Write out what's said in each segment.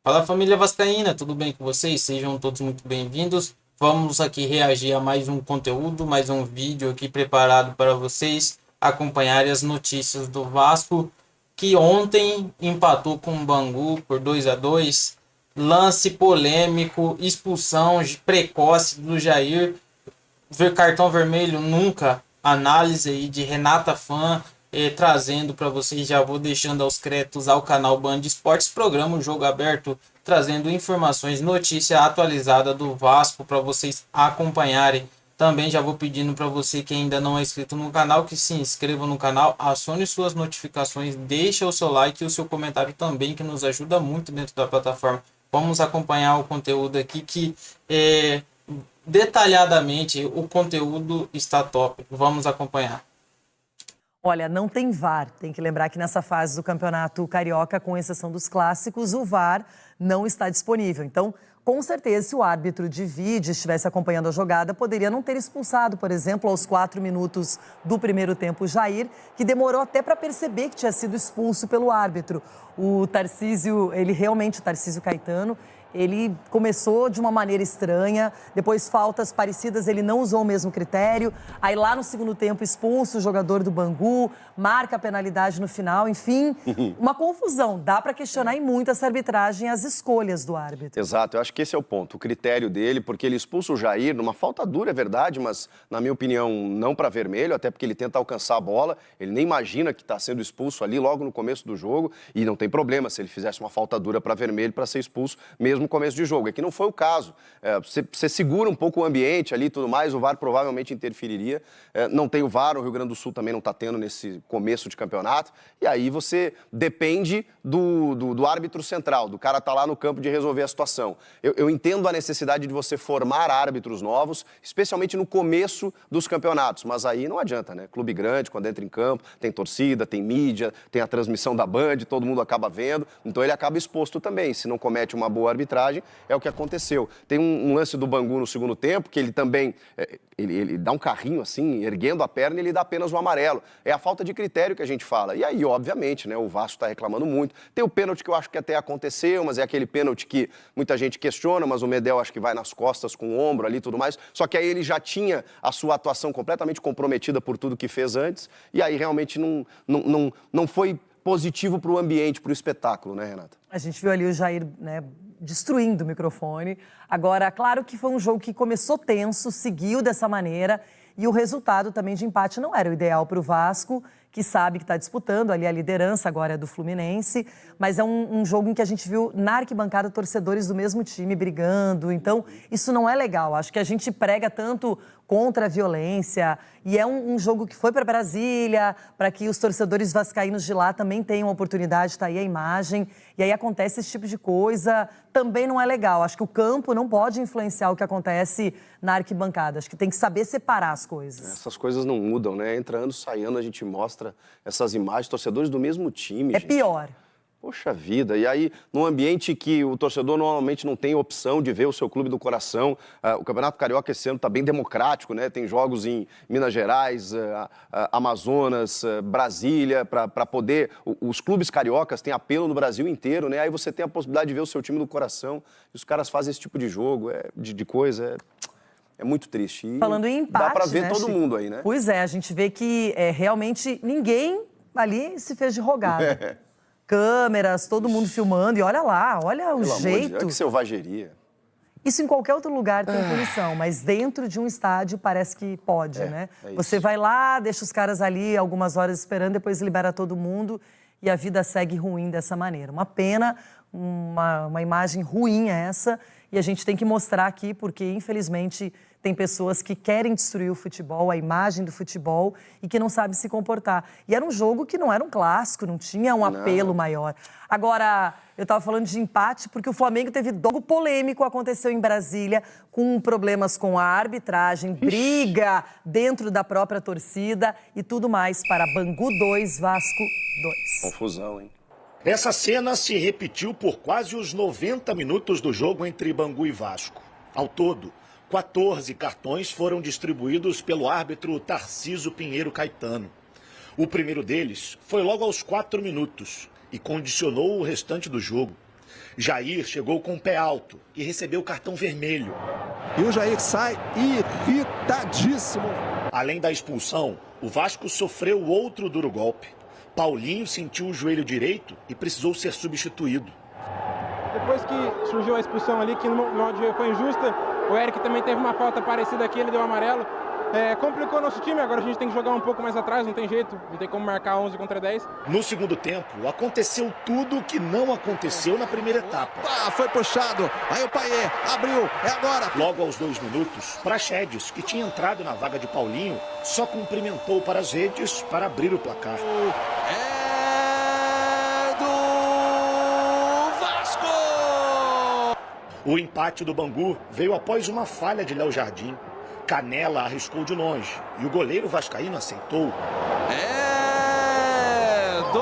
Fala família vascaína, tudo bem com vocês? Sejam todos muito bem-vindos. Vamos aqui reagir a mais um conteúdo, mais um vídeo aqui preparado para vocês acompanharem as notícias do Vasco, que ontem empatou com o Bangu por 2-2. Lance polêmico, expulsão precoce do Jair, ver cartão vermelho nunca, análise aí de Renata Fã, trazendo para vocês, já vou deixando aos créditos ao canal Band Esportes, programa O Jogo Aberto, trazendo informações, notícia atualizada do Vasco para vocês acompanharem. Também já vou pedindo para você que ainda não é inscrito no canal, que se inscreva no canal, acione suas notificações, deixe o seu like e o seu comentário também, que nos ajuda muito dentro da plataforma. Vamos acompanhar o conteúdo aqui que detalhadamente o conteúdo está top. Vamos acompanhar. Olha, não tem VAR. Tem que lembrar que nessa fase do Campeonato Carioca, com exceção dos clássicos, o VAR não está disponível. Então, com certeza, se o árbitro de vídeo estivesse acompanhando a jogada, poderia não ter expulsado, por exemplo, aos 4 minutos do primeiro tempo, o Jair, que demorou até para perceber que tinha sido expulso pelo árbitro. O Tarcísio Caetano, ele começou de uma maneira estranha, depois faltas parecidas, ele não usou o mesmo critério, aí lá no segundo tempo expulsa o jogador do Bangu, marca a penalidade no final, enfim, uma confusão. Dá para questionar em muito essa arbitragem e as escolhas do árbitro. Exato, eu acho que esse é o ponto, o critério dele, porque ele expulsa o Jair numa falta dura, é verdade, mas na minha opinião não para vermelho, até porque ele tenta alcançar a bola, ele nem imagina que está sendo expulso ali logo no começo do jogo, e não tem problema se ele fizesse uma falta dura para vermelho para ser expulso mesmo no começo de jogo. É que não foi o caso. Você segura um pouco o ambiente ali e tudo mais, o VAR provavelmente interferiria. Não tem o VAR, o Rio Grande do Sul também não está tendo nesse começo de campeonato. E aí você depende do árbitro central, do cara estar lá no campo de resolver a situação. Eu entendo a necessidade de você formar árbitros novos, especialmente no começo dos campeonatos, mas aí não adianta, né? Clube grande, quando entra em campo, tem torcida, tem mídia, tem a transmissão da Band, todo mundo acaba vendo, então ele acaba exposto também. Se não comete uma boa arbitragem, é o que aconteceu. Tem um lance do Bangu no segundo tempo, que ele também, ele dá um carrinho assim, erguendo a perna, e ele dá apenas o amarelo. É a falta de critério que a gente fala. E aí, obviamente, né, o Vasco está reclamando muito. Tem o pênalti que eu acho que até aconteceu, mas é aquele pênalti que muita gente questiona, mas o Medel acho que vai nas costas com o ombro ali e tudo mais. Só que aí ele já tinha a sua atuação completamente comprometida por tudo que fez antes, e aí realmente não foi positivo para o ambiente, para o espetáculo, né, Renata? A gente viu ali o Jair, né, destruindo o microfone. Agora, claro que foi um jogo que começou tenso, seguiu dessa maneira, e o resultado também de empate não era o ideal para o Vasco, que sabe que está disputando ali a liderança agora é do Fluminense, mas é um jogo em que a gente viu na arquibancada torcedores do mesmo time brigando, então isso não é legal. Acho que a gente prega tanto contra a violência, e é um jogo que foi para Brasília, para que os torcedores vascaínos de lá também tenham a oportunidade, tá aí a imagem, e aí acontece esse tipo de coisa, também não é legal. Acho que o campo não pode influenciar o que acontece na arquibancada, acho que tem que saber separar as coisas. Essas coisas não mudam, né? Entra ano, sai ano, a gente mostra essas imagens, torcedores do mesmo time, É gente. pior. Poxa vida, e aí num ambiente que o torcedor normalmente não tem opção de ver o seu clube do coração, o Campeonato Carioca esse ano está bem democrático, né? Tem jogos em Minas Gerais, Amazonas, Brasília, para poder... Os clubes cariocas têm apelo no Brasil inteiro, né? Aí você tem a possibilidade de ver o seu time do coração, e os caras fazem esse tipo de jogo, de coisa... É muito triste. E falando em empate, dá para ver, né, todo Chico? mundo aí, né? Pois é, a gente vê que realmente ninguém ali se fez de rogado. Câmeras, todo mundo filmando, e olha lá, olha o Pelo amor de jeito. Deus, que selvageria. Isso em qualquer outro lugar tem punição, mas dentro de um estádio parece que pode, né? Você vai lá, deixa os caras ali algumas horas esperando, depois libera todo mundo e a vida segue ruim dessa maneira. Uma pena, uma imagem ruim essa, e a gente tem que mostrar aqui porque, infelizmente, tem pessoas que querem destruir o futebol, a imagem do futebol, e que não sabem se comportar. E era um jogo que não era um clássico, não tinha um apelo maior. Agora, eu estava falando de empate porque o Flamengo teve jogo polêmico, aconteceu em Brasília, com problemas com a arbitragem, briga dentro da própria torcida e tudo mais para Bangu 2, Vasco 2. Confusão, hein? Essa cena se repetiu por quase os 90 minutos do jogo entre Bangu e Vasco. Ao todo, 14 cartões foram distribuídos pelo árbitro Tarcísio Pinheiro Caetano. O primeiro deles foi logo aos 4 minutos e condicionou o restante do jogo. Jair chegou com o pé alto e recebeu o cartão vermelho. E o Jair sai irritadíssimo. Além da expulsão, o Vasco sofreu outro duro golpe. Paulinho sentiu o joelho direito e precisou ser substituído. Depois que surgiu a expulsão ali, que no modo de jogo foi injusta, o Eric também teve uma falta parecida aqui, ele deu amarelo. Complicou nosso time, agora a gente tem que jogar um pouco mais atrás, não tem jeito, não tem como marcar 11 contra 10. No segundo tempo, aconteceu tudo o que não aconteceu na primeira etapa. Foi puxado, aí o Payet abriu, é agora. Logo aos 2 minutos, Praxedes, que tinha entrado na vaga de Paulinho, só cumprimentou para as redes para abrir o placar. É do Vasco! O empate do Bangu veio após uma falha de Léo Jardim. Canela arriscou de longe e o goleiro vascaíno aceitou. É do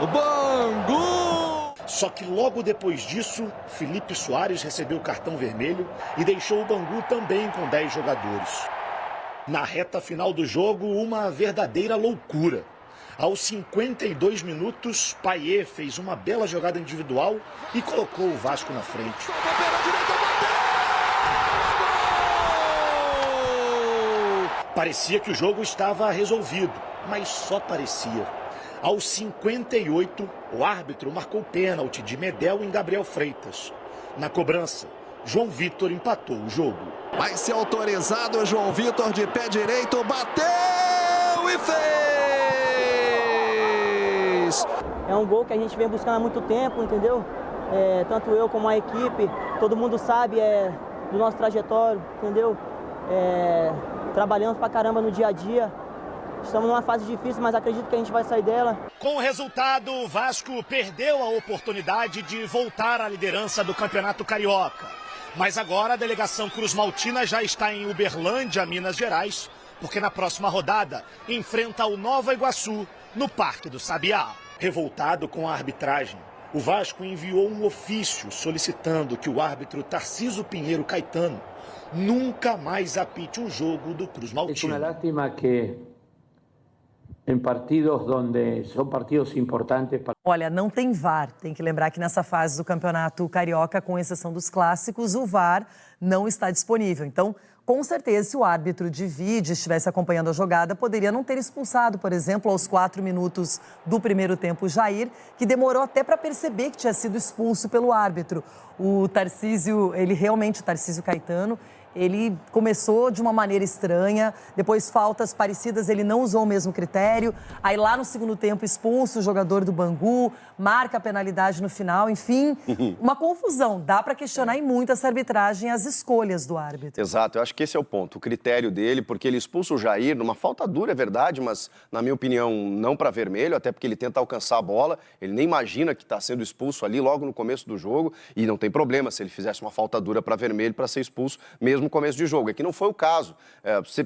Bangu! Só que logo depois disso, Felipe Soares recebeu o cartão vermelho e deixou o Bangu também com 10 jogadores. Na reta final do jogo, uma verdadeira loucura. Aos 52 minutos, Payet fez uma bela jogada individual e colocou o Vasco na frente. Parecia que o jogo estava resolvido, mas só parecia. Aos 58, o árbitro marcou pênalti de Medel em Gabriel Freitas. Na cobrança, João Vitor empatou o jogo. Vai ser autorizado, João Vitor de pé direito, bateu e fez! É um gol que a gente vem buscando há muito tempo, entendeu? Tanto eu como a equipe, todo mundo sabe do nosso trajetório, entendeu? Trabalhamos pra caramba no dia a dia. Estamos numa fase difícil, mas acredito que a gente vai sair dela. Com o resultado, o Vasco perdeu a oportunidade de voltar à liderança do Campeonato Carioca. Mas agora a delegação Cruz Maltina já está em Uberlândia, Minas Gerais, porque na próxima rodada enfrenta o Nova Iguaçu, no Parque do Sabiá. Revoltado com a arbitragem, o Vasco enviou um ofício solicitando que o árbitro Tarcísio Pinheiro Caetano nunca mais apite um jogo do Cruz Maltino. É uma lástima que em partidos onde são partidos importantes... Olha, não tem VAR. Tem que lembrar que nessa fase do Campeonato Carioca, com exceção dos clássicos, o VAR não está disponível. Então, com certeza, se o árbitro de vídeo estivesse acompanhando a jogada, poderia não ter expulsado, por exemplo, aos 4 minutos do primeiro tempo, o Jair, que demorou até para perceber que tinha sido expulso pelo árbitro. O Tarcísio Caetano, ele começou de uma maneira estranha, depois faltas parecidas, ele não usou o mesmo critério, aí lá no segundo tempo expulsa o jogador do Bangu, marca a penalidade no final, enfim, uma confusão. Dá para questionar em muito essa arbitragem, as escolhas do árbitro. Exato, eu acho que esse é o ponto, o critério dele, porque ele expulsa o Jair numa falta dura, é verdade, mas na minha opinião não para vermelho, até porque ele tenta alcançar a bola, ele nem imagina que está sendo expulso ali logo no começo do jogo, e não tem problema se ele fizesse uma falta dura para vermelho para ser expulso mesmo no começo de jogo. É que não foi o caso.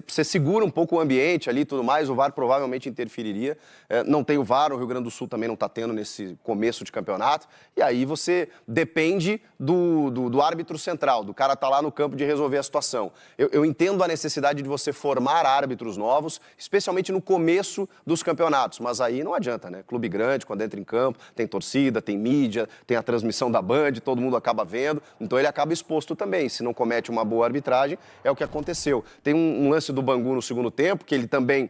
Você segura um pouco o ambiente ali e tudo mais, o VAR provavelmente interferiria. Não tem o VAR, o Rio Grande do Sul também não está tendo nesse começo de campeonato. E aí você depende do árbitro central, do cara estar lá no campo de resolver a situação. Eu entendo a necessidade de você formar árbitros novos, especialmente no começo dos campeonatos, mas aí não adianta, né? Clube grande, quando entra em campo, tem torcida, tem mídia, tem a transmissão da Band, todo mundo acaba vendo, então ele acaba exposto também. Se não comete uma boa arbitragem, é o que aconteceu. Tem um lance do Bangu no segundo tempo, que ele também,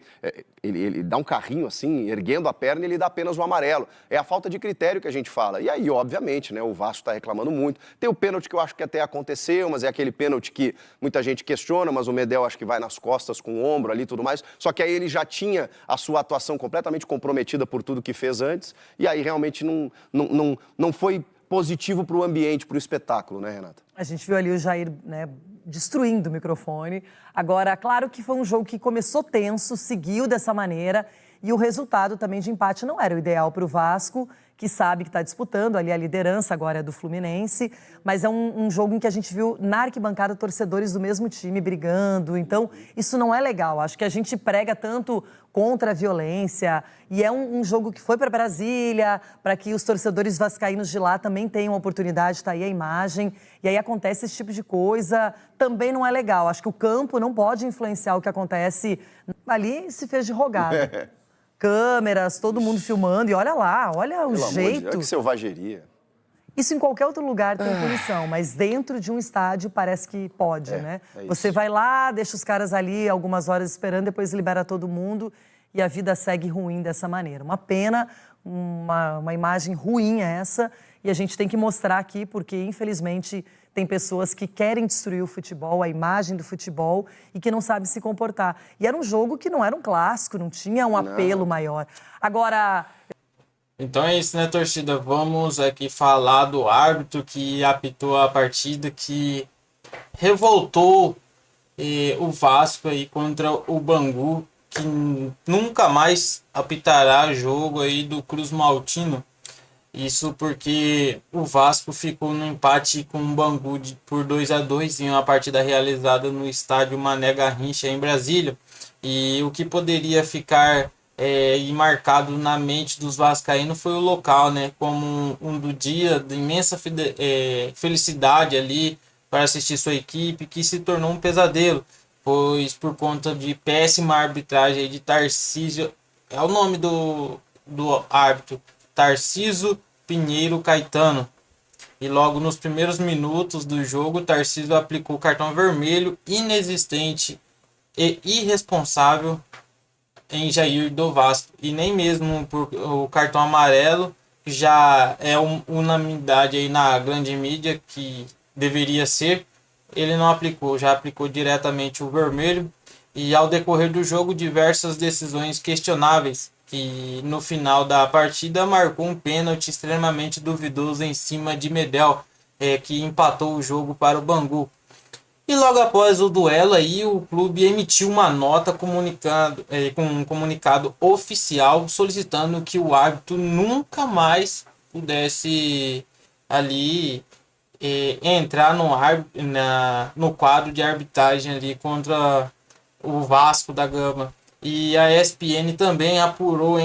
ele dá um carrinho assim, erguendo a perna e ele dá apenas o amarelo. É a falta de critério que a gente fala. E aí, obviamente, né, o Vasco está reclamando muito. Tem o pênalti que eu acho que até aconteceu, mas é aquele pênalti que muita gente questiona, mas o Medel acho que vai nas costas com o ombro ali e tudo mais. Só que aí ele já tinha a sua atuação completamente comprometida por tudo que fez antes, e aí realmente não foi positivo para o ambiente, para o espetáculo, né, Renata? A gente viu ali o Jair, né, destruindo o microfone. Agora, claro que foi um jogo que começou tenso, seguiu dessa maneira, e o resultado também de empate não era o ideal para o Vasco, que sabe que está disputando ali a liderança, agora é do Fluminense, mas é um jogo em que a gente viu na arquibancada torcedores do mesmo time brigando, então isso não é legal. Acho que a gente prega tanto contra a violência, e é um jogo que foi para Brasília, para que os torcedores vascaínos de lá também tenham a oportunidade, está aí a imagem, e aí acontece esse tipo de coisa, também não é legal. Acho que o campo não pode influenciar o que acontece ali, se fez de rogada. câmeras, todo mundo filmando. E olha lá, olha o Pelo amor de jeito. Deus, que selvageria. Isso em qualquer outro lugar tem punição, mas dentro de um estádio parece que pode, né? Você vai lá, deixa os caras ali algumas horas esperando, depois libera todo mundo e a vida segue ruim dessa maneira. Uma pena, uma imagem ruim essa, e a gente tem que mostrar aqui porque, infelizmente, tem pessoas que querem destruir o futebol, a imagem do futebol, e que não sabem se comportar. E era um jogo que não era um clássico, não tinha um apelo maior. Agora... Então é isso, né, torcida? Vamos aqui falar do árbitro que apitou a partida, que revoltou o Vasco aí contra o Bangu, que nunca mais apitará jogo aí do Cruz Maltino. Isso porque o Vasco ficou no empate com o Bangu por 2-2 em uma partida realizada no estádio Mané Garrincha, em Brasília. E o que poderia ficar e marcado na mente dos vascaínos foi o local, né? Como um do dia de imensa felicidade ali para assistir sua equipe, que se tornou um pesadelo, pois por conta de péssima arbitragem de Tarcísio, é o nome do árbitro, Tarcísio Pinheiro Caetano. E logo nos primeiros minutos do jogo, Tarcísio aplicou cartão vermelho inexistente e irresponsável em Jair do Vasco. E nem mesmo por o cartão amarelo, que já é unanimidade aí na grande mídia que deveria ser, ele não aplicou, já aplicou diretamente o vermelho. E ao decorrer do jogo, diversas decisões questionáveis, que no final da partida marcou um pênalti extremamente duvidoso em cima de Medel, que empatou o jogo para o Bangu. E logo após o duelo aí, o clube emitiu uma nota com um comunicado oficial solicitando que o árbitro nunca mais pudesse ali entrar no quadro de arbitragem ali contra o Vasco da Gama. E a ESPN também apurou,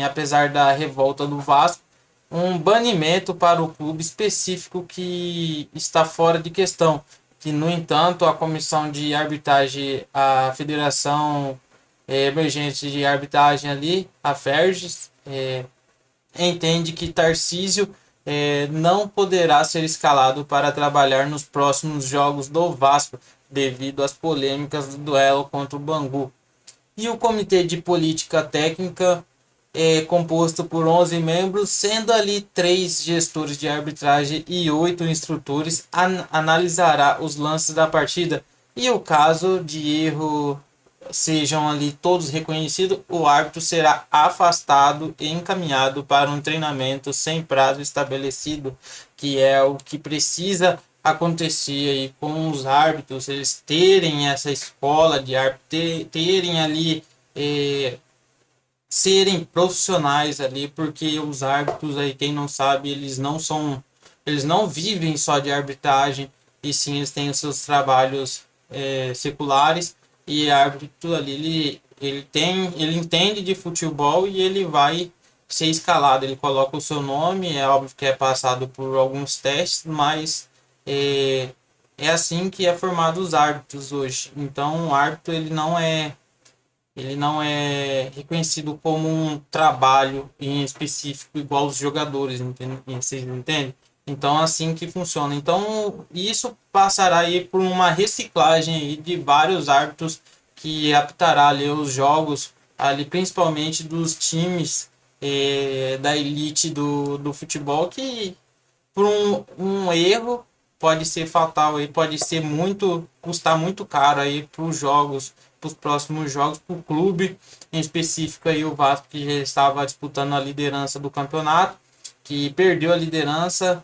apesar da revolta do Vasco, um banimento para o clube específico que está fora de questão. Que, no entanto, a comissão de arbitragem, a Federação Emergente de Arbitragem ali, a FERGES, entende que Tarcísio não poderá ser escalado para trabalhar nos próximos jogos do Vasco, devido às polêmicas do duelo contra o Bangu. E o Comitê de Política Técnica é composto por 11 membros, sendo ali 3 gestores de arbitragem e 8 instrutores, analisará os lances da partida. E o caso de erro sejam ali todos reconhecidos, o árbitro será afastado e encaminhado para um treinamento sem prazo estabelecido, que é o que precisa acontecer aí com os árbitros, eles terem essa escola de árbitro, terem ali serem profissionais ali, porque os árbitros aí, quem não sabe, eles não vivem só de arbitragem, e sim eles têm os seus trabalhos seculares, e árbitro ali ele entende de futebol e ele vai ser escalado, ele coloca o seu nome, é óbvio que é passado por alguns testes, mas é assim que é formado os árbitros hoje. Então o árbitro ele não é reconhecido como um trabalho em específico igual os jogadores, vocês entendem? Então assim que funciona. Então isso passará aí por uma reciclagem aí de vários árbitros que apitará ali os jogos, ali principalmente dos times da elite do futebol, que por um erro pode ser fatal aí, pode ser custar muito caro aí para os jogos, para os próximos jogos, para o clube em específico aí, o Vasco, que já estava disputando a liderança do campeonato, que perdeu a liderança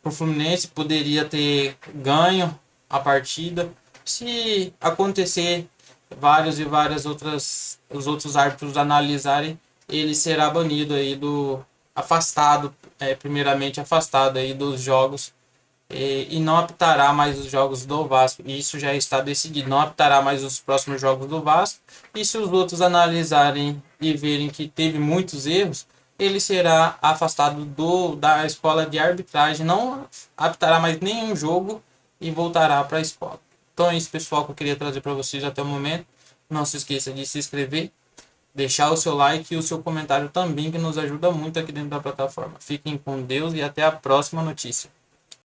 para o Fluminense, poderia ter ganho a partida. Se acontecer os outros árbitros analisarem, ele será banido aí primeiramente afastado aí dos jogos, e não apitará mais os jogos do Vasco. Isso já está decidido, não apitará mais os próximos jogos do Vasco. E se os outros analisarem e verem que teve muitos erros, ele será afastado da escola de arbitragem, não apitará mais nenhum jogo e voltará para a escola. Então é isso, pessoal, que eu queria trazer para vocês até o momento. Não se esqueça de se inscrever, deixar o seu like e o seu comentário também, que nos ajuda muito aqui dentro da plataforma. Fiquem com Deus e até a próxima notícia.